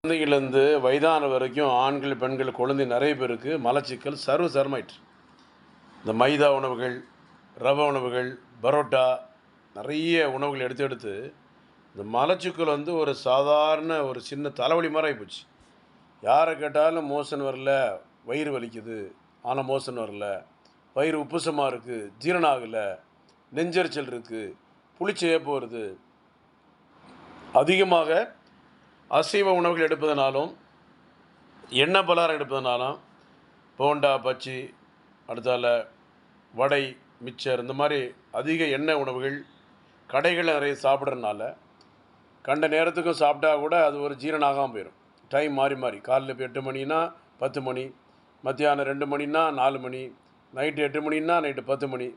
குழந்தைகள்லேருந்து வயதான வரைக்கும் ஆண்கள், பெண்கள், குழந்தை நிறைய பேருக்கு மலச்சிக்கல் சர்வசாதாரணமாயிற்று. இந்த மைதா உணவுகள், ரவை உணவுகள், பரோட்டா நிறைய உணவுகள் எடுத்து எடுத்து இந்த மலச்சிக்கல் ஒரு சாதாரண ஒரு சின்ன தலைவலி மாரி ஆயிப்போச்சு. யாரை கேட்டாலும் மோஷன் வரல, வயிறு வலிக்குது, ஆனால் மோஷன் வரல, வயிறு உப்புசமா இருக்குது, ஜீரணம் ஆகலை, நெஞ்செரிச்சல் இருக்குது, புளிச்ச ஏப்பம் வருது. அதிகமாக அசைவ உணவுகள் எடுப்பதனாலும், எண்ணெய் பலகாரம் எடுப்பதனாலும், போண்டா, பஜ்ஜி, அடுத்தால வடை, மிச்சர் இந்த மாதிரி அதிக எண்ணெய் உணவுகள் கடைகளில் நிறைய சாப்பிட்றதுனால கண்ட நேரத்துக்கும் சாப்பிட்டா கூட அது ஒரு ஜீரணம் ஆகாமல் போயிடும். டைம் மாறி மாறி காலையில் இப்போ 8 மணினா 10 மணி, மத்தியானம் 2 மணினா 4 மணி, நைட்டு 8 மணினா நைட்டு 10 மணி.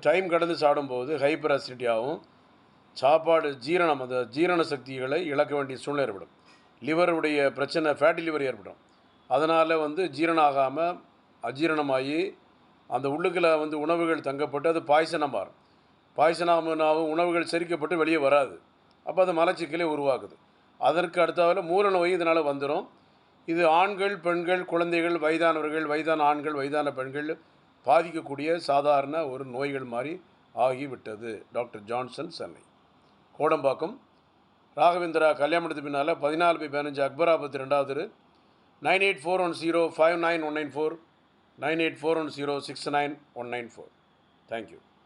டைம் கடந்து சாப்பிடும்போது ஹைப்பர் அசிடிட்டி ஆகும். சாப்பாடு ஜீரணம், அந்த ஜீரண சக்திகளை இழக்க வேண்டிய சூழ்நிலை ஏற்படும். லிவருடைய பிரச்சனை, ஃபேட்டி லிவர் ஏற்படும். அதனால் ஜீரணம் ஆகாமல் அஜீரணமாகி அந்த உள்ளுக்குள்ள உணவுகள் தங்கப்பட்டு அது பாய்சனாக மாறும். பாய்சனாகவும் உணவுகள் செரிக்கப்பட்டு வெளியே வராது. அப்போ அது மலச்சிக்கலை உருவாக்குது. அதற்கு அடுத்தாவில் மூல நோய் இதனால் வந்துடும். இது ஆண்கள், பெண்கள், குழந்தைகள், வயதானவர்கள், வயதான ஆண்கள், வயதான பெண்கள் பாதிக்கக்கூடிய சாதாரண ஒரு நோய்கள் மாதிரி ஆகிவிட்டது. Doctor Johnson, Chennai. கோடம்பாக்கம் ராகவேந்திரா கல்யாண மண்டபத்துக்கு பின்னால் 14/15 அக்பராபாத் 2வது தெரு, 9841059194, 9841069194. தேங்க்யூ.